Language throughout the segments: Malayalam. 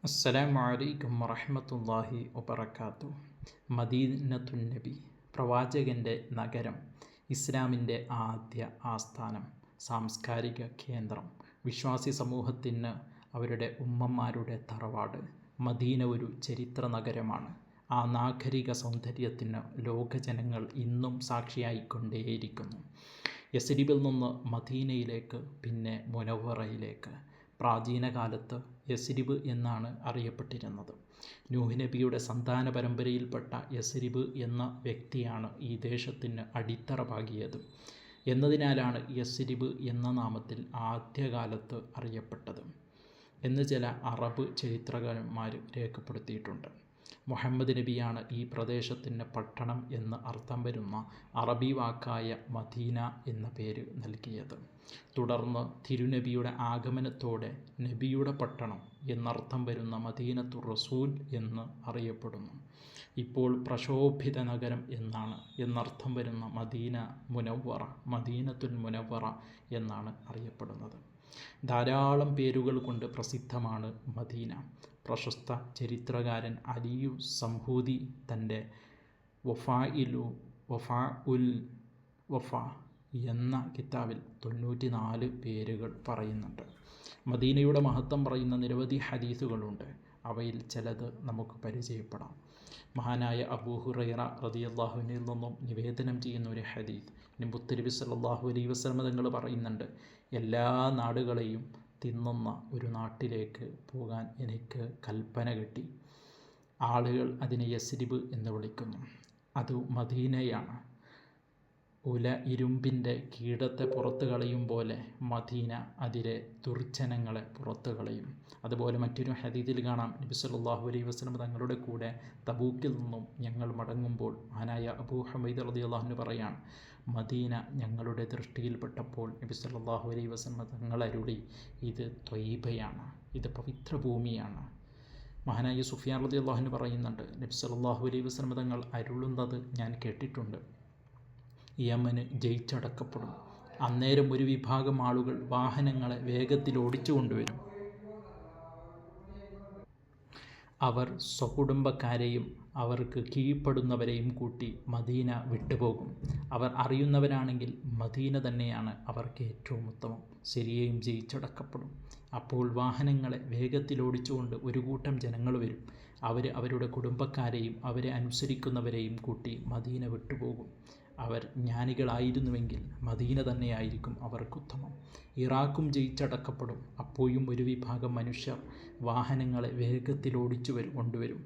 അസ്സലാമു അലൈക്കും വറഹ്മത്തുള്ളാഹി വബറകാതുഹു. മദീനത്തുൻ നബി, പ്രവാചകൻ്റെ നഗരം, ഇസ്ലാമിൻ്റെ ആദ്യ ആസ്ഥാനം, സാംസ്കാരിക കേന്ദ്രം, വിശ്വാസി സമൂഹത്തിന് അവരുടെ ഉമ്മമാരുടെ തറവാട്. മദീന ഒരു ചരിത്ര നഗരമാണ്. ആ നാഗരിക സൗന്ദര്യത്തിന് ലോകജനങ്ങൾ ഇന്നും സാക്ഷിയായിക്കൊണ്ടേയിരിക്കുന്നു. യസ്രിബിൽ നിന്ന് മദീനയിലേക്ക്, പിന്നെ മുനവ്വറയിലേക്ക്. പ്രാചീന കാലത്ത് യസ്രിബ് എന്നാണ് അറിയപ്പെട്ടിരുന്നത്. നൂഹ് നബിയുടെ സന്താന പരമ്പരയിൽപ്പെട്ട യസ്രിബ് എന്ന വ്യക്തിയാണ് ഈ ദേശത്തിന് അടിത്തറ പാകിയത് എന്നതിനാലാണ് യസ്രിബ് എന്ന നാമത്തിൽ ആദ്യകാലത്ത് അറിയപ്പെട്ടത് എന്ന് ചില അറബ് ചരിത്രകാരന്മാർ രേഖപ്പെടുത്തിയിട്ടുണ്ട്. മുഹമ്മദ് നബിയാണ് ഈ പ്രദേശത്തിന് പട്ടണം എന്ന് അർത്ഥം വരുന്ന അറബി വാക്കായ മദീന എന്ന പേര് നൽകിയത്. തുടർന്ന് തിരുനബിയുടെ ആഗമനത്തോടെ നബിയുടെ പട്ടണം എന്നർത്ഥം വരുന്ന മദീനത്തുർ റസൂൽ എന്ന് അറിയപ്പെടുന്നു. ഇപ്പോൾ പ്രശോഭിത നഗരം എന്നർത്ഥം വരുന്ന മദീന മുനവ്വറ, മദീനത്തുൽ മുനവ്വറ എന്നാണ് അറിയപ്പെടുന്നത്. ധാരാളം പേരുകൾ കൊണ്ട് പ്രസിദ്ധമാണ് മദീന. പ്രശസ്ത ചരിത്രകാരൻ അലിയു സംഹൂദി തൻ്റെ വഫ എന്ന കിതാബിൽ 94 പേരുകൾ പറയുന്നുണ്ട്. മദീനയുടെ മഹത്വം പറയുന്ന നിരവധി ഹദീസുകളുണ്ട്. അവയിൽ ചിലത് നമുക്ക് പരിചയപ്പെടാം. മഹാനായ അബൂ ഹുറൈറ റളിയല്ലാഹുവിൽ നിന്നും നിവേദനം ചെയ്യുന്ന ഒരു ഹദീസ്, മുത്തുനബി സല്ലല്ലാഹു അലൈഹി വസല്ലം തങ്ങൾ പറയുന്നുണ്ട്, എല്ലാ നാടുകളെയും തിന്നുന്ന ഒരു നാട്ടിലേക്ക് പോകാൻ എനിക്ക് കൽപ്പന കിട്ടി. ആളുകൾ അതിനെ യസ്രിബ് എന്ന് വിളിക്കുന്നു. അത് മദീനയാണ്. ഇരുമ്പിൻ്റെ കീടത്തെ പുറത്തു കളയും പോലെ മദീന അതിലെ ദുർജനങ്ങളെ പുറത്തു കളയും. അതുപോലെ മറ്റൊരു ഹദീസിൽ കാണാം, നബി സല്ലല്ലാഹു അലൈഹി വസല്ലം തങ്ങളുടെ കൂടെ തബൂക്കിൽ നിന്നും ഞങ്ങൾ മടങ്ങുമ്പോൾ മഹാനായ അബൂ ഹുമൈദ് റളിയല്ലാഹു അൻഹു പറയാണ്, മദീന ഞങ്ങളുടെ ദൃഷ്ടിയിൽപ്പെട്ടപ്പോൾ നബി സല്ലല്ലാഹു അലൈഹി വസല്ലം തങ്ങൾ അരുളി, ഇത് ത്വയ്ബയാണ്, ഇത് പവിത്ര ഭൂമിയാണ്. മഹാനായ സുഫിയാൻ റളിയല്ലാഹു അൻഹു പറയുന്നുണ്ട്, നബി സല്ലല്ലാഹു അലൈഹി വസല്ലം തങ്ങൾ അരുളുന്നത് ഞാൻ കേട്ടിട്ടുണ്ട്, യമന് ജയിച്ചടക്കപ്പെടും. അന്നേരം ഒരു വിഭാഗം ആളുകൾ വാഹനങ്ങളെ വേഗത്തിൽ ഓടിച്ചു കൊണ്ടുവരും. അവർ സ്വകുടുംബക്കാരെയും അവർക്ക് കീഴ്പ്പെടുന്നവരെയും കൂട്ടി മദീന വിട്ടുപോകും. അവർ അറിയുന്നവരാണെങ്കിൽ മദീന തന്നെയാണ് അവർക്ക് ഏറ്റവും ഉത്തമം. സിറിയയും ജയിച്ചടക്കപ്പെടും. അപ്പോൾ വാഹനങ്ങളെ വേഗത്തിൽ ഓടിച്ചുകൊണ്ട് ഒരു കൂട്ടം ജനങ്ങൾ വരും. അവർ അവരുടെ കുടുംബക്കാരെയും അവരെ അനുസരിക്കുന്നവരെയും കൂട്ടി മദീന വിട്ടുപോകും. അവർ ജ്ഞാനികളായിരുന്നുവെങ്കിൽ മദീന തന്നെയായിരിക്കും അവർക്കുത്തമം. ഇറാഖും ജയിച്ചടക്കപ്പെടും. അപ്പോഴും ഒരു വിഭാഗം മനുഷ്യർ വാഹനങ്ങളെ വേഗത്തിൽ ഓടിച്ചു കൊണ്ടുവരും.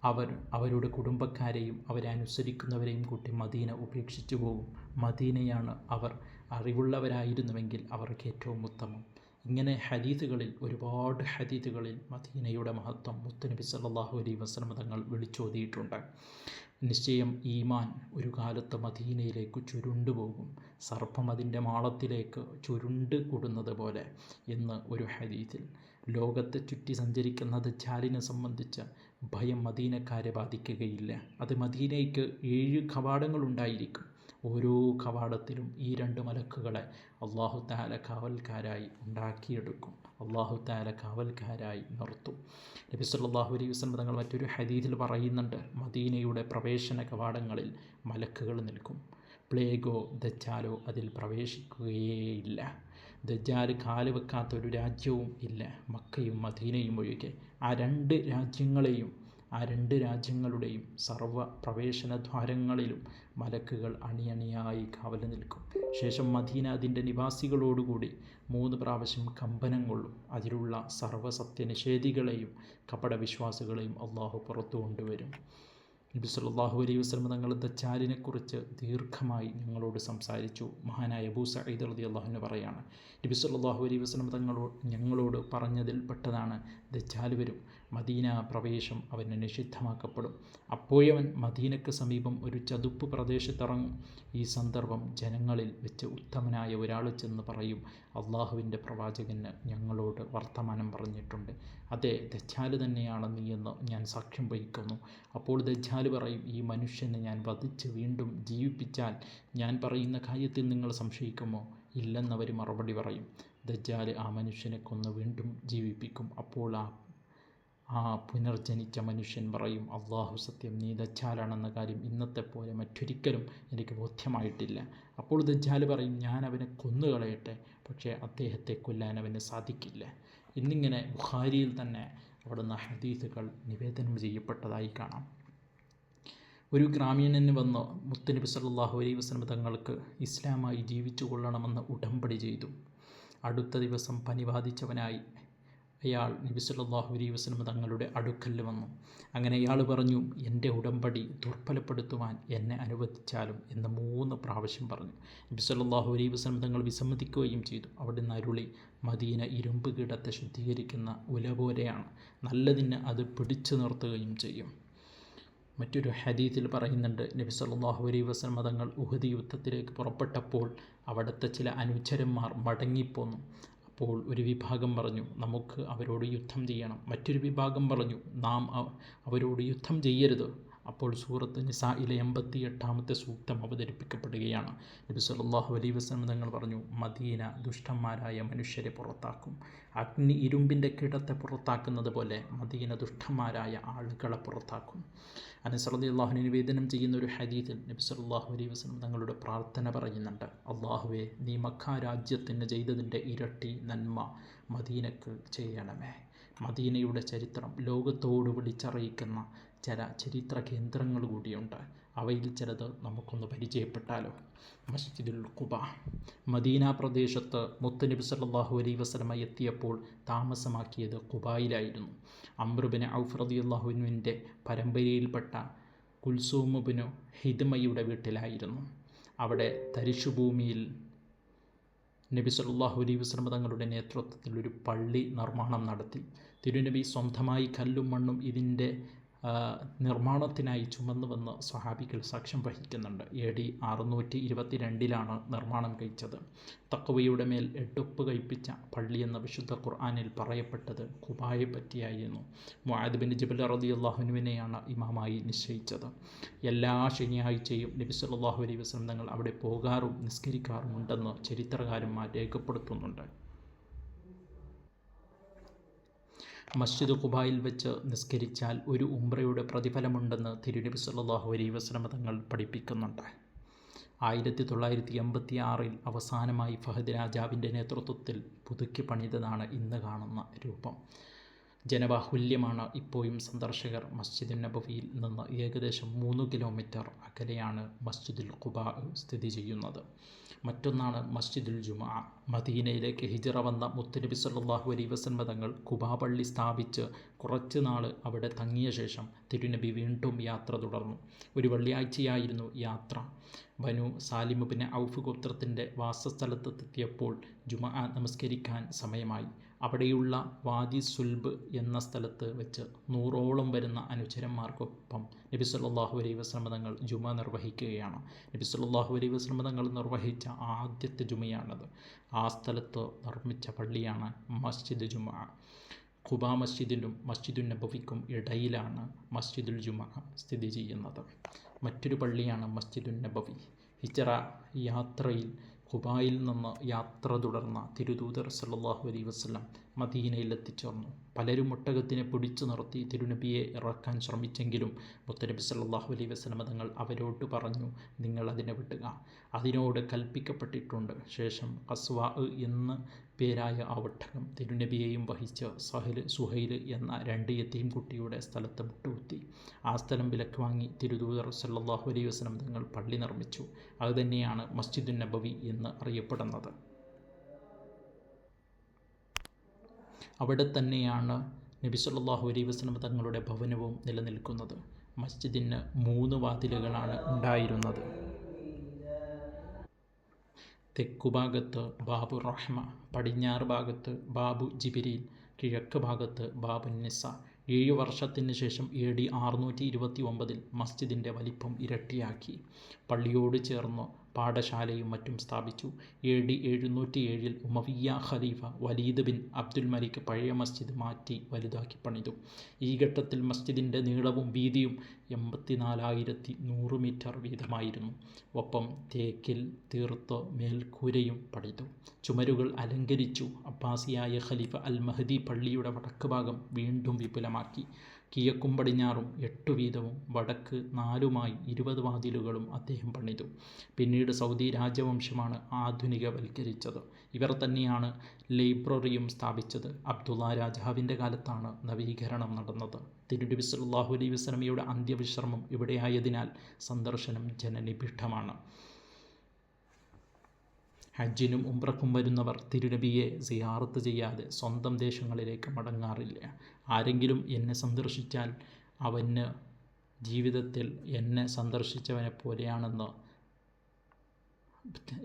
അവർ അവരുടെ കുടുംബക്കാരെയും അവരെ അനുസരിക്കുന്നവരെയും കൂട്ടി മദീന ഉപേക്ഷിച്ചു പോകും. മദീനയാണ് അവർ അറിവുള്ളവരായിരുന്നുവെങ്കിൽ അവർക്ക് ഏറ്റവും ഉത്തമം. ഇങ്ങനെ ഒരുപാട് ഹദീസുകളിൽ മദീനയുടെ മഹത്വം മുത്തുനബി സല്ലല്ലാഹു അലൈഹി വസല്ലം തങ്ങൾ വിളിച്ചോതിയിട്ടുണ്ട്. നിശ്ചയം ഈമാൻ ഒരു കാലത്ത് മദീനയിലേക്ക് ചുരുണ്ടുപോകും, സർപ്പം അതിൻ്റെ മാളത്തിലേക്ക് ചുരുണ്ട് കൂടുന്നത് പോലെ എന്ന് ഒരു ഹദീസിൽ. ലോകത്തെ ചുറ്റി സഞ്ചരിക്കുന്ന ദജ്ജാലിനെ സംബന്ധിച്ച ഭയം മദീനക്കാരെ ബാധിക്കുകയില്ല. അത് മദീനയ്ക്ക് 7 കവാടങ്ങളുണ്ടായിരിക്കും. ഓരോ കവാടത്തിലും ഈ 2 മലക്കുകളെ അല്ലാഹു തആല കാവൽക്കാരായി ഉണ്ടാക്കിയെടുക്കും. അല്ലാഹു തആല കാവൽക്കാരായി നിർത്തും. നബി സല്ലല്ലാഹു അലൈഹി വസല്ലം തങ്ങൾ മറ്റൊരു ഹദീസിൽ പറയുന്നുണ്ട്, മദീനയുടെ പ്രവേശന കവാടങ്ങളിൽ മലക്കുകൾ നിൽക്കും. പ്ലേഗോ ദജ്ജാലോ അതിൽ പ്രവേശിക്കുകയേയില്ല. ദജ്ജാൽ കാല് വെക്കാത്തൊരു രാജ്യവും ഇല്ല, മക്കയും മദീനയും ഒഴികെ. ആ രണ്ട് രാജ്യങ്ങളുടെയും സർവ്വ പ്രവേശനദ്വാരങ്ങളിലും മലക്കുകൾ അണിയണിയായി കാവല് നിൽക്കും. ശേഷം മദീന അതിൻ്റെ നിവാസികളോടുകൂടി 3 പ്രാവശ്യം കമ്പനം കൊള്ളും. അതിലുള്ള സർവ്വ സത്യനിഷേധികളെയും കപടവിശ്വാസികളെയും അള്ളാഹു പുറത്തു കൊണ്ടുവരും. നബി സല്ലല്ലാഹു അലൈഹി വസല്ലം തങ്ങൾ ദജ്ജാലിനെക്കുറിച്ച് ദീർഘമായി ഞങ്ങളോട് സംസാരിച്ചു. മഹാനായ അബൂ സഈദ് റളിയല്ലാഹു അൻഹു പറയാണ്, നബി സല്ലല്ലാഹു അലൈഹി വസല്ലം തങ്ങൾ ഞങ്ങളോട് പറഞ്ഞതിൽ പെട്ടതാണ്, ദജ്ജാൽ വരും, മദീന പ്രവേശം അവന് നിഷിദ്ധമാക്കപ്പെടും. അപ്പോഴവൻ മദീനയ്ക്ക് സമീപം ഒരു ചതുപ്പ് പ്രദേശത്തിറങ്ങും. ഈ സന്ദർഭം ജനങ്ങളിൽ വെച്ച് ഉത്തമനായ ഒരാൾ ചെന്ന് പറയും, അള്ളാഹുവിൻ്റെ പ്രവാചകന് ഞങ്ങളോട് വർത്തമാനം പറഞ്ഞിട്ടുണ്ട്, അതെ ദജ്ജാൽ തന്നെയാണ് നീ എന്ന് ഞാൻ സാക്ഷ്യം വഹിക്കുന്നു. അപ്പോൾ ദജ്ജാൽ പറയും, ഈ മനുഷ്യനെ ഞാൻ വധിച്ച് വീണ്ടും ജീവിപ്പിച്ചാൽ ഞാൻ പറയുന്ന കാര്യത്തിൽ നിങ്ങൾ സംശയിക്കുമോ? ഇല്ലെന്നവർ മറുപടി പറയും. ദജ്ജാൽ ആ മനുഷ്യനെ കൊന്ന് വീണ്ടും ജീവിപ്പിക്കും. അപ്പോൾ ആ പുനർജനിച്ച മനുഷ്യൻ പറയും, അള്ളാഹു സത്യം, നീ ദജ്ജാലാണെന്ന കാര്യം ഇന്നത്തെ പോലെ മറ്റൊരിക്കലും എനിക്ക് ബോധ്യമായിട്ടില്ല. അപ്പോൾ ദജ്ജാൽ പറയും, ഞാൻ അവനെ കൊന്നുകളയട്ടെ, പക്ഷേ അദ്ദേഹത്തെ കൊല്ലാൻ അവന് സാധിക്കില്ല. എന്നിങ്ങനെ ബുഖാരിയിൽ തന്നെ അവിടുന്ന് ഹദീസുകൾ നിവേദനം ചെയ്യപ്പെട്ടതായി കാണാം. ഒരു ഗ്രാമീണന് വന്ന് മുത്തുനബി സല്ലല്ലാഹു അലൈഹി വസല്ലം തങ്ങൾക്ക് ഇസ്ലാമായി ജീവിച്ചു കൊള്ളണമെന്ന് ഉടമ്പടി ചെയ്തു. അടുത്ത ദിവസം പനി ബാധിച്ചവനായി അയാൾ നബി സല്ലല്ലാഹു അലൈഹി വസല്ലം തങ്ങളുടെ അടുക്കൽ വന്നു. അങ്ങനെ അയാൾ പറഞ്ഞു, എൻ്റെ ഉടമ്പടി ദുർബലപ്പെടുത്തുവാൻ എന്നെ അനുവദിച്ചാലും എന്ന് 3 പ്രാവശ്യം പറഞ്ഞു. നബി സല്ലല്ലാഹു അലൈഹി വസല്ലം തങ്ങൾ വിസമ്മതിക്കുകയും ചെയ്തു. അവിടുന്ന് അരുളി, മദീന ഇരുമ്പ് കിടത്തെ ശുദ്ധീകരിക്കുന്ന ഉല പോലെയാണ്, നല്ലതിന് അത് പിടിച്ചു നിർത്തുകയും ചെയ്യും. മറ്റൊരു ഹദീസിൽ പറയുന്നുണ്ട്, നബി സല്ലല്ലാഹു അലൈഹി വസല്ലം തങ്ങൾ ഉഹദ് യുദ്ധത്തിലേക്ക് പുറപ്പെട്ടപ്പോൾ അവിടുത്തെ ചില അനുചരന്മാർ മടങ്ങിപ്പോന്നു. അപ്പോൾ ഒരു വിഭാഗം പറഞ്ഞു, നമുക്ക് അവരോട് യുദ്ധം ചെയ്യണം. മറ്റൊരു വിഭാഗം പറഞ്ഞു, നാം അവരോട് യുദ്ധം ചെയ്യരുത്. അപ്പോൾ സൂറത്ത് നിസായിലെ 88-ാമത്തെ സൂക്തം അവതരിപ്പിക്കപ്പെടുകയാണ്. നബി സല്ലല്ലാഹു അലൈഹി വസല്ലം തങ്ങൾ പറഞ്ഞു, മദീന ദുഷ്ടന്മാരായ മനുഷ്യരെ പുറത്താക്കും. അഗ്നി ഇരുമ്പിൻ്റെ കിടത്തെ പുറത്താക്കുന്നത് പോലെ മദീന ദുഷ്ടന്മാരായ ആളുകളെ പുറത്താക്കും. അനസ് റളിയല്ലാഹു അൻഹു നിവേദനം ചെയ്യുന്ന ഒരു ഹദീസിൽ നബി സല്ലല്ലാഹു അലൈഹി വസല്ലം തങ്ങളുടെ പ്രാർത്ഥന പറയുന്നുണ്ട്, അല്ലാഹുവേ, നീ മക്ക രാജ്യത്തിന് ചെയ്തതിൻ്റെ ഇരട്ടി നന്മ മദീനക്ക് ചെയ്യണമേ. മദീനയുടെ ചരിത്രം ലോകത്തോട് വിളിച്ചറിയിക്കുന്ന ചില ചരിത്ര കേന്ദ്രങ്ങൾ കൂടിയുണ്ട്. അവയിൽ ചിലത് നമുക്കൊന്ന് പരിചയപ്പെട്ടാലോ. മസ്ജിദുൽ ഖുബ. മദീന പ്രദേശത്ത് മുത്തുനബി സല്ലല്ലാഹു അലൈഹി വസല്ലം എത്തിയപ്പോൾ താമസമാക്കിയത് ഖുബായിലായിരുന്നു. അംർ ബിൻ ഔഫ് റളിയല്ലാഹു അൻഹുവിൻ്റെ പരമ്പരയിൽപ്പെട്ട കുൽസൂം ബിൻ ഹിദ്മയുടെ വീട്ടിലായിരുന്നു. അവിടെ തരിശുഭൂമിയിൽ നബി സല്ലല്ലാഹു അലൈഹി വസല്ലം തങ്ങളുടെ നേതൃത്വത്തിൽ ഒരു പള്ളി നിർമ്മാണം നടത്തി. തിരുനബി സ്വന്തമായി കല്ലും മണ്ണും ഇതിൻ്റെ നിർമ്മാണത്തിനായി ചുമന്നുവെന്ന് സ്വഹാബികൾ സാക്ഷ്യം വഹിക്കുന്നുണ്ട്. AD 622 നിർമ്മാണം കഴിച്ചത്. തഖ്വയുടെ മേൽ എടുപ്പ് കഴിപ്പിച്ച പള്ളി എന്ന വിശുദ്ധ ഖുർആനിൽ പറയപ്പെട്ടത് ഖുബായെ പറ്റിയായിരുന്നു. മുആദ് ബിൻ ജബൽ റളിയല്ലാഹു അൻഹുവിനെയാണ് ഇമാമായി നിശ്ചയിച്ചത്. എല്ലാ ശനിയാഴ്ചയും നബി സല്ലല്ലാഹു അലൈഹി വസല്ലം തങ്ങൾ അവിടെ പോകാറും നിസ്കരിക്കാറുമുണ്ടെന്ന് ചരിത്രകാരന്മാർ രേഖപ്പെടുത്തുന്നുണ്ട്. മസ്ജിദ് ഖുബായിൽ വെച്ച് നിസ്കരിച്ചാൽ ഒരു ഉംറയുടെ പ്രതിഫലമുണ്ടെന്ന് തിരുനബി സല്ലല്ലാഹു അലൈഹി വസല്ലം തങ്ങൾ പഠിപ്പിക്കുന്നുണ്ട്. 1986 അവസാനമായി ഫഹദ് രാജാവിൻ്റെ നേതൃത്വത്തിൽ പുതുക്കി പണിതതാണ് ഇന്ന് കാണുന്ന രൂപം. ജനബാഹുല്യമാണ്. ഇപ്പോഴും സന്ദർശകർ മസ്ജിദുൻ നബവിയിൽ നിന്ന് ഏകദേശം 3 കിലോമീറ്റർ അകലെയാണ് മസ്ജിദുൽ ഖുബ സ്ഥിതി ചെയ്യുന്നത്. മറ്റൊന്നാണ് മസ്ജിദുൽ ജുമുഅ. മദീനയിലേക്ക് ഹിജ്റ വന്ന മുത്തുനബി സല്ലല്ലാഹു അലൈഹി വസല്ലം തങ്ങൾ ഖുബാ പള്ളി സ്ഥാപിച്ച് കുറച്ച് നാൾ അവിടെ തങ്ങിയ ശേഷം തിരുനബി വീണ്ടും യാത്ര തുടർന്നു. ഒരു വെള്ളിയാഴ്ചയായിരുന്നു യാത്ര. ബനു സാലിം ബിൻ ഔഫ് ഗോത്രത്തിൻ്റെ വാസസ്ഥലത്തെത്തിയപ്പോൾ ജുമുഅ നമസ്കരിക്കാൻ സമയമായി. അവിടെയുള്ള വാദി സുൽബ് എന്ന സ്ഥലത്ത് വെച്ച് 100ഓളം വരുന്ന അനുചരന്മാർക്കൊപ്പം നബി സല്ലല്ലാഹു അലൈഹി വസല്ലം തങ്ങൾ ജുമുഅ നിർവഹിക്കുകയാണ്. നബി സല്ലല്ലാഹു അലൈഹി വസല്ലം തങ്ങൾ നിർവഹിച്ച ആദ്യത്തെ ജുമുഅയാണത്. ആ സ്ഥലത്ത് നിർമ്മിച്ച പള്ളിയാണ് മസ്ജിദ് ജുമുഅ. ഖുബാ മസ്ജിദിനും മസ്ജിദുൻ നബവിക്കും ഇടയിലാണ് മസ്ജിദുൽ ജുമുഅ സ്ഥിതി ചെയ്യുന്നത്. മറ്റൊരു പള്ളിയാണ് മസ്ജിദുൻ നബവി. ഹിജ്റ യാത്രയിൽ ഖുബായിൽ നിന്ന് യാത്ര തുടർന്ന തിരുദൂതർ സല്ലല്ലാഹു അലൈഹി വസല്ലം മദീനയിൽ എത്തിച്ചേർന്നു. പലരും ഒട്ടകത്തിനെ പിടിച്ചു നിർത്തി തിരുനബിയെ ഇറക്കാൻ ശ്രമിച്ചെങ്കിലും മുത്തനബി സല്ലല്ലാഹു അലൈഹി വസല്ലം തങ്ങൾ അവരോട് പറഞ്ഞു, നിങ്ങൾ അതിനെ വിട്ടുക, അതിനോട് കൽപ്പിക്കപ്പെട്ടിട്ടുണ്ട്. ശേഷം ഖസ്വാ എന്ന് പേരായ ആ ഒട്ടകം തിരുനബിയെയും വഹിച്ച് സുഹൈൽ എന്ന 2 യതീം കുട്ടിയുടെ സ്ഥലത്ത് മുട്ടുകുത്തി. ആ സ്ഥലം വിലക്ക് വാങ്ങി തിരുദൂതർ സല്ലല്ലാഹു അലൈഹി വസല്ലം തങ്ങൾ പള്ളി നിർമ്മിച്ചു. അതുതന്നെയാണ് മസ്ജിദുൻ നബവി എന്ന് അറിയപ്പെടുന്നത്. അവിടെ തന്നെയാണ് നബി സല്ലല്ലാഹു അലൈഹി വസല്ലം തങ്ങളുടെ ഭവനവും നിലനിൽക്കുന്നത്. മസ്ജിദിന് 3 വാതിലുകളാണ് ഉണ്ടായിരുന്നത്. തെക്കുഭാഗത്ത് ബാബു റഹ്മ, പടിഞ്ഞാറ് ഭാഗത്ത് ബാബു ജിബ്രീൽ, കിഴക്ക് ഭാഗത്ത് ബാബു നിസ. 7 വർഷത്തിന് ശേഷം AD 629 മസ്ജിദിൻ്റെ വലിപ്പം ഇരട്ടിയാക്കി. പള്ളിയോട് ചേർന്ന് പാഠശാലയും മറ്റും സ്ഥാപിച്ചു. AD 707 ഉമവിയ്യ ഖലീഫ വലീദ് ബിൻ അബ്ദുൽ മലിക് പഴയ മസ്ജിദ് മാറ്റി വലുതാക്കി പണിതു. ഈ ഘട്ടത്തിൽ മസ്ജിദിൻ്റെ നീളവും വീതിയും 84,100 മീറ്റർ വീതമായിരുന്നു. ഒപ്പം തേക്കിൽ തീർത്ത മേൽക്കൂരയും പണിതു. ചുമരുകൾ അലങ്കരിച്ചു. അബ്ബാസിയായ ഖലീഫ അൽ മഹദി പള്ളിയുടെ വടക്ക് ഭാഗം വീണ്ടും വിപുലമാക്കി. കിഴക്കും പടിഞ്ഞാറും 8 വീതവും വടക്ക് 4 20 വാതിലുകളും അദ്ദേഹം പണിതു. പിന്നീട് സൗദി രാജവംശമാണ് ആധുനികവൽക്കരിച്ചത്. ഇവർ തന്നെയാണ് ലൈബ്രറിയും സ്ഥാപിച്ചത്. അബ്ദുള്ള രാജാവിൻ്റെ കാലത്താണ് നവീകരണം നടന്നത്. തിരുനബി സല്ലല്ലാഹു അലൈഹി വസല്ലമയുടെ അന്ത്യവിശ്രമം ഇവിടെയായതിനാൽ സന്ദർശനം ജനനിബിഡമാണ്. ഹജ്ജിനും ഉംറക്കും വരുന്നവർ തിരുനബിയെ സിയാറത്ത് ചെയ്യാതെ സ്വന്തം ദേശങ്ങളിലേക്ക് മടങ്ങാറില്ല. ആരെങ്കിലും എന്നെ സന്ദർശിച്ചാൽ അവന് ജീവിതത്തിൽ എന്നെ സന്ദർശിച്ചവനെ പോലെയാണെന്ന്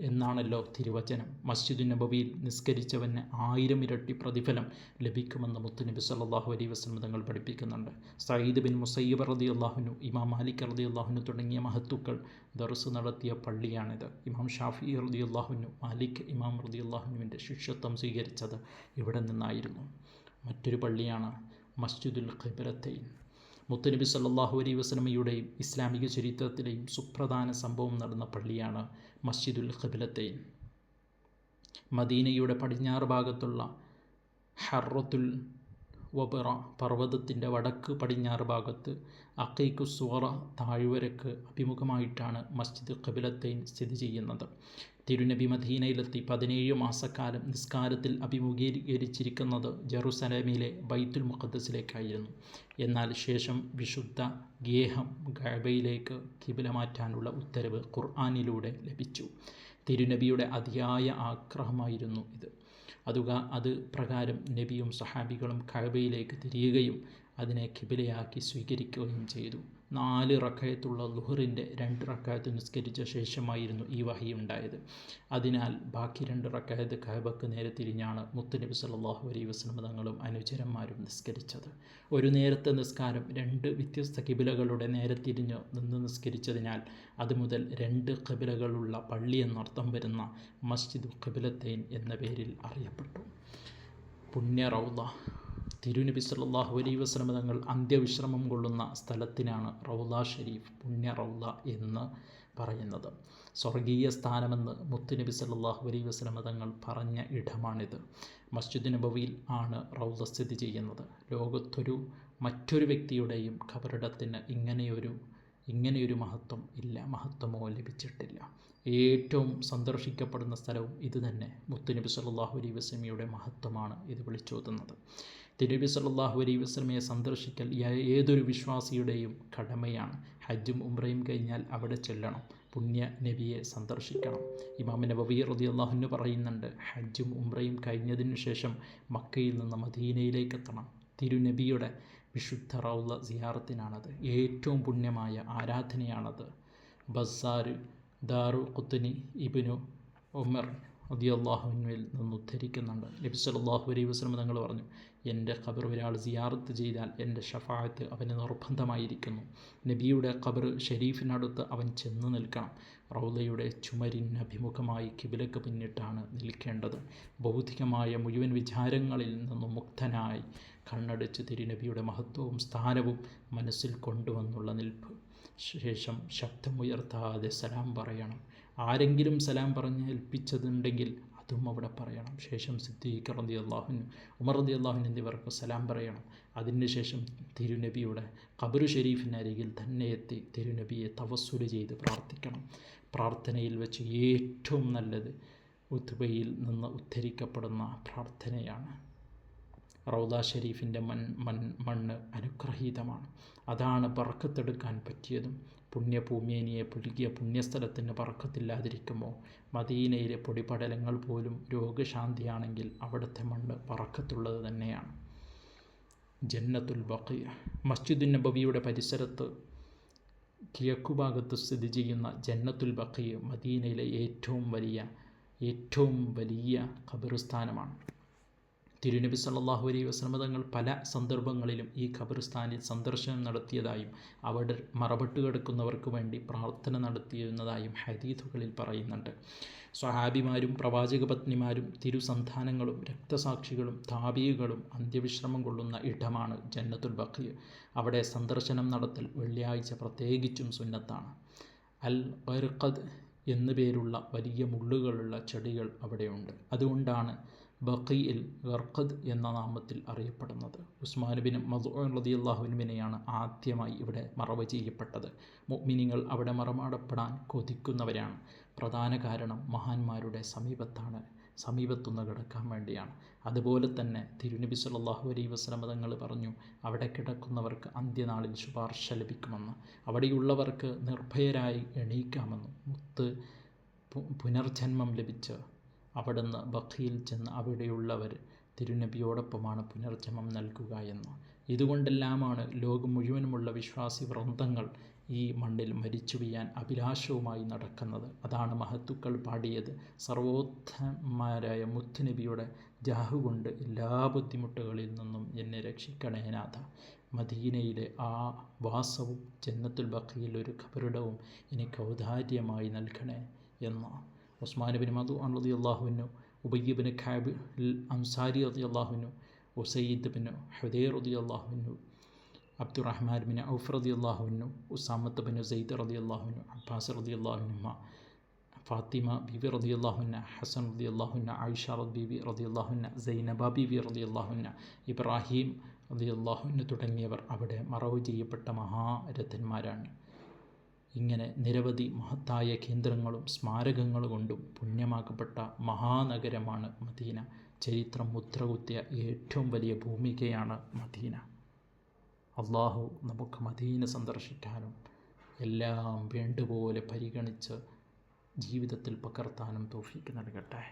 എന്നാണല്ലോ തിരുവചനം. മസ്ജിദുൻ നബവിയിൽ നിസ്കരിച്ചവന് 1000 ഇരട്ടി പ്രതിഫലം ലഭിക്കുമെന്ന് മുത്തുനബി സല്ലല്ലാഹു അലൈഹി വസല്ലം തങ്ങൾ പഠിപ്പിക്കുന്നുണ്ട്. സഈദ് ബിൻ മുസയ്യിബ് റളിയല്ലാഹു അൻഹു, ഇമാം മാലിക് റളിയല്ലാഹു അൻഹു തുടങ്ങിയ മഹത്തുക്കൾ ദർസ് നടത്തിയ പള്ളിയാണിത്. ഇമാം ഷാഫിഈ റളിയല്ലാഹു അൻഹു, മാലിക് ഇമാം റളിയല്ലാഹു അൻഹുവിൻ്റെ ശിഷ്യത്വം സ്വീകരിച്ചത് ഇവിടെ നിന്നായിരുന്നു. മറ്റൊരു പള്ളിയാണ് മസ്ജിദുൽ ഖിബ്ലത്തൈൻ. മുത്തുനബി സല്ലല്ലാഹു അലൈഹി വസല്ലമയുടെയും ഇസ്ലാമിക ചരിത്രത്തിലെയും സുപ്രധാന സംഭവം നടന്ന പള്ളിയാണ് മസ്ജിദുൽ ഖിബ്ലത്തൈൻ. മദീനയുടെ പടിഞ്ഞാറ് ഭാഗത്തുള്ള ഹർറത്തുൽ വബറ പർവ്വതത്തിൻ്റെ വടക്ക് പടിഞ്ഞാറ് ഭാഗത്ത് അഖീഖുസ്സുവറ താഴ്വരക്ക് അഭിമുഖമായിട്ടാണ് മസ്ജിദ് ഖിബ്ലത്തൈൻ സ്ഥിതി ചെയ്യുന്നത്. തിരുനബി മദീനയിലെത്തി 17 മാസക്കാലം നിസ്കാരത്തിൽ അഭിമുഖീകരിച്ചിരിക്കുന്നത് ജെറുസലേമിലെ ബൈത്തുൽ മുഖദ്ദസിലേക്കായിരുന്നു. എന്നാൽ ശേഷം വിശുദ്ധ ഗേഹം കഅബയിലേക്ക് ഖിബ്ല മാറ്റാനുള്ള ഉത്തരവ് ഖുർആനിലൂടെ ലഭിച്ചു. തിരുനബിയുടെ അതിയായ ആഗ്രഹമായിരുന്നു ഇത്. അത് പ്രകാരം നബിയും സഹാബികളും കഅബയിലേക്ക് തിരിയുകയും അതിനെ ഖിബ്ലയാക്കി സ്വീകരിക്കുകയും ചെയ്തു. 4 റക്അത്തുള്ള ളുഹറിൻ്റെ 2 റക്അത്ത് നിസ്കരിച്ച ശേഷമായിരുന്നു ഈ വഹി ഉണ്ടായത്. അതിനാൽ ബാക്കി 2 റക്അത്ത് കഅബക്ക് നേരെ തിരിഞ്ഞാണ് മുത്തുനബി സല്ലല്ലാഹു അലൈഹി വസല്ലം തങ്ങളും അനുചരന്മാരും നിസ്കരിച്ചത്. ഒരു നേരത്തെ നിസ്കാരം 2 വ്യത്യസ്ത ഖിബ്ലകളുടെ നേരെ തിരിഞ്ഞ് നിന്ന് നിസ്കരിച്ചതിനാൽ അതുമുതൽ 2 ഖിബ്ലകളുള്ള പള്ളി എന്നർത്ഥം വരുന്ന മസ്ജിദ് ഖിബ്ലത്തൈൻ എന്ന പേരിൽ അറിയപ്പെട്ടു. പുണ്യ റൗള. തിരുനബി സല്ലല്ലാഹു അലൈഹി വസല്ലം തങ്ങൾ അന്ത്യവിശ്രമം കൊള്ളുന്ന സ്ഥലത്തിനാണ് റൗള ഷരീഫ്, പുണ്യ റൗള എന്ന് പറയുന്നത്. സ്വർഗീയ സ്ഥാനമെന്ന് മുത്തുനബി സല്ലല്ലാഹു അലൈഹി വസല്ലം തങ്ങൾ പറഞ്ഞ ഇടമാണിത്. മസ്ജിദ് നബവിയിൽ ആണ് റൗള സ്ഥിതി ചെയ്യുന്നത്. ലോകത്തൊരു മറ്റൊരു വ്യക്തിയുടെയും ഖബറിടത്തിന് ഇങ്ങനെയൊരു മഹത്വമോ ലഭിച്ചിട്ടില്ല. ഏറ്റവും സന്ദർശിക്കപ്പെടുന്ന സ്ഥലവും ഇത് തന്നെ. മുത്തുനബി സല്ലല്ലാഹു അലൈഹി വസല്ലമയുടെ മഹത്വമാണ് ഇത് വിളിച്ചോതുന്നത്. തിരുനബി സല്ലല്ലാഹു അലൈഹി വസല്ലമയെ സന്ദർശിക്കൽ ഏതൊരു വിശ്വാസിയുടെയും കടമയാണ്. ഹജ്ജും ഉംറയും കഴിഞ്ഞാൽ അവിടെ ചെല്ലണം, പുണ്യ നബിയെ സന്ദർശിക്കണം. ഇമാം നബവി റളിയല്ലാഹു അൻഹു പറയുന്നുണ്ട്, ഹജ്ജും ഉംറയും കഴിഞ്ഞതിനു ശേഷം മക്കയിൽ നിന്ന് മദീനയിലേക്ക് എത്തണം. തിരുനബിയുടെ വിശുദ്ധ റൗള സിയാറത്തിനാണത്. ഏറ്റവും പുണ്യമായ ആരാധനയാണത്. ബസ്സാർ ദാറു ഖുത്നി ഇബ്നു ഉമർ റളിയല്ലാഹു അൻഹുവിൽ നിന്ന് ഉദ്ധരിക്കുന്നുണ്ട്. നബി സല്ലല്ലാഹു അലൈഹി വസല്ലം തങ്ങൾ പറഞ്ഞു, എൻ്റെ ഖബർ ഒരാൾ സിയാറത്ത് ചെയ്താൽ എൻ്റെ ഷഫാഅത്ത് അവന് നിർബന്ധമായിരിക്കുന്നു. നബിയുടെ ഖബർ ഷരീഫിനടുത്ത് അവൻ ചെന്ന് നിൽക്കണം. റൗളയുടെ ചുമരിന് അഭിമുഖമായി ഖിബ്ലക്ക് പിന്നിട്ടാണ് നിൽക്കേണ്ടത്. ഭൗതികമായ മുഴുവൻ വിചാരങ്ങളിൽ നിന്നും മുക്തനായി കണ്ണടച്ച് തിരുനബിയുടെ മഹത്വവും സ്ഥാനവും മനസ്സിൽ കൊണ്ടുവന്നുള്ള നിൽപ്പ്. ശേഷം ശബ്ദമുയർത്താതെ സലാം പറയണം. ആരെങ്കിലും സലാം പറഞ്ഞ് ഏൽപ്പിച്ചതുണ്ടെങ്കിൽ അതും അവിടെ പറയണം. ശേഷം സിദ്ദീഖ് റളിയല്ലാഹു അൻഹു, ഉമർ റളിയല്ലാഹു അൻഹു എന്നിവർക്ക് സലാം പറയണം. അതിനുശേഷം തിരുനബിയുടെ ഖബർ ഷരീഫിനരികിൽ തന്നെ എത്തി തിരുനബിയെ തവസ്സുൽ ചെയ്ത് പ്രാർത്ഥിക്കണം. പ്രാർത്ഥനയിൽ വെച്ച് ഏറ്റവും നല്ലത് ഉത്ബയിൽ നിന്ന് ഉദ്ധരിക്കപ്പെടുന്ന പ്രാർത്ഥനയാണ്. റൗള ഷരീഫിൻ്റെ മണ്ണ് അനുഗ്രഹീതമാണ്. അതാണ് ബർക്കത്തെടുക്കാൻ പറ്റിയതും. പുണ്യഭൂമിയെ പുലുകിയ പുണ്യസ്ഥലത്തിന് ബർക്കത്തില്ലാതിരിക്കുമോ? മദീനയിലെ പൊടിപടലങ്ങൾ പോലും രോഗശാന്തിയാണെങ്കിൽ അവിടുത്തെ മണ്ണ് ബർക്കത്തുള്ളത് തന്നെയാണ്. ജന്നത്തുൽ ബഖിയ. മസ്ജിദുൻ നബവിയുടെ പരിസരത്ത് കിഴക്കുഭാഗത്ത് സ്ഥിതി ചെയ്യുന്ന ജന്നത്തുൽ ബഖിയ മദീനയിലെ ഏറ്റവും വലിയ ഖബറിസ്ഥാനമാണ്. തിരുനബി സല്ലല്ലാഹു അലൈഹി വസല്ലം തങ്ങൾ പല സന്ദർഭങ്ങളിലും ഈ ഖബർസ്ഥാനിൽ സന്ദർശനം നടത്തിയതായും അവിടെ മറപട്ട് കിടക്കുന്നവർക്ക് വേണ്ടി പ്രാർത്ഥന നടത്തിയിരുന്നതായും ഹദീഥുകളിൽ പറയുന്നുണ്ട്. സ്വഹാബിമാരും പ്രവാചക പത്നിമാരും തിരുസന്താനങ്ങളും രക്തസാക്ഷികളും താബീകളും അന്ത്യവിശ്രമം കൊള്ളുന്ന ഇടമാണ് ജന്നത്തുൽ ബഖീ. അവിടെ സന്ദർശനം നടത്തൽ വെള്ളിയാഴ്ച പ്രത്യേകിച്ചും സുന്നത്താണ്. അൽ ഖർഖദ് എന്നു പേരുള്ള വലിയ മുള്ളുകളുള്ള ചെടികൾ അവിടെയുണ്ട്. അതുകൊണ്ടാണ് ബഖീഇൽ ഖർഖദ് എന്ന നാമത്തിൽ അറിയപ്പെടുന്നത്. ഉസ്മാൻ ബിൻ മദ്ഊൻ റളിയല്ലാഹു അൻഹുവിനെയാണ് ആദ്യമായി ഇവിടെ മറവ് ചെയ്യപ്പെട്ടത്. മുഅ്മിനീങ്ങൾ അവിടെ മറമാടപ്പെടാൻ കൊതിക്കുന്നവരാണ്. പ്രധാന കാരണം മഹാന്മാരുടെ സമീപത്തുനിന്ന് കിടക്കാൻ വേണ്ടിയാണ്. അതുപോലെ തന്നെ തിരുനബി സല്ലല്ലാഹു അലൈഹി വസല്ലം തങ്ങൾ പറഞ്ഞു, അവിടെ കിടക്കുന്നവർക്ക് അന്ത്യനാളിൽ ശുപാർശ ലഭിക്കുമെന്ന്, അവിടെയുള്ളവർക്ക് നിർഭയരായി എണീക്കാമെന്ന്, പുനർജന്മം ലഭിച്ച് അവിടുന്ന് ബഖീൽ ചെന്ന് അവിടെയുള്ളവർ തിരുനബിയോടൊപ്പമാണ് പുനർജന്മം നൽകുക എന്ന്. ഇതുകൊണ്ടെല്ലാമാണ് ലോകം മുഴുവനുമുള്ള വിശ്വാസി വൃന്ദങ്ങൾ ഈ മണ്ണിൽ മരിച്ചു വീഴാൻ അഭിലാഷവുമായി നടക്കുന്നത്. അതാണ് മഹത്തുക്കൾ പാടിയത്, സർവോത്തമരായ മുത്തുനബിയുടെ ജാഹു കൊണ്ട് എല്ലാ ബുദ്ധിമുട്ടുകളിൽ നിന്നും എന്നെ രക്ഷിക്കണേ നാഥ. മദീനയിലെ ആ വാസവും ജന്നത്തുൽ ബഖീയിൽ ഒരു ഖബറിടവും എനിക്ക് ഔദാര്യമായി നൽകണേ എന്ന് ഉസ്മാൻ ബിൻ മദ്ഊൻ റളിയല്ലാഹു അൻഹു, ഉബയ്യ് ബിൻ കഅബ് അൻസാരി റളിയല്ലാഹു അൻഹു, ഉസൈദ് ബിൻ ഹുദൈർ റളിയല്ലാഹു അൻഹു, അബ്ദുറഹ്മാൻ ബിൻ ഔഫ് റളിയല്ലാഹു അൻഹു, ഉസാമത്ത് ബിൻ സെയ്ദ് റളിയല്ലാഹു അൻഹു, അബ്ബാസ് റളിയല്ലാഹു അൻഹുമ, ഫാത്തിമ ബീവി റളിയല്ലാഹു അൻഹ, ഹസൻ റളിയല്ലാഹു അൻഹ, ആയിഷ ബീവി റളിയല്ലാഹു അൻഹ, സൈനബ ബീവി റളിയല്ലാഹു അൻഹ, ഇബ്രാഹിം റളിയല്ലാഹു അൻഹു തുടങ്ങിയവർ അവിടെ മറവ് ചെയ്യപ്പെട്ട മഹാരഥന്മാരാണ്. ഇങ്ങനെ നിരവധി മഹത്തായ കേന്ദ്രങ്ങളും സ്മാരകങ്ങളും കൊണ്ടും പുണ്യമാക്കപ്പെട്ട മഹാനഗരമാണ് മദീന. ചരിത്രം മുദ്രകുത്തിയ ഏറ്റവും വലിയ ഭൂമികയാണ് മദീന. അള്ളാഹു നമുക്ക് മദീന സന്ദർശിക്കാനും എല്ലാം വേണ്ടുപോലെ പരിഗണിച്ച് ജീവിതത്തിൽ പകർത്താനും തൗഫീക്ക് നൽകട്ടെ.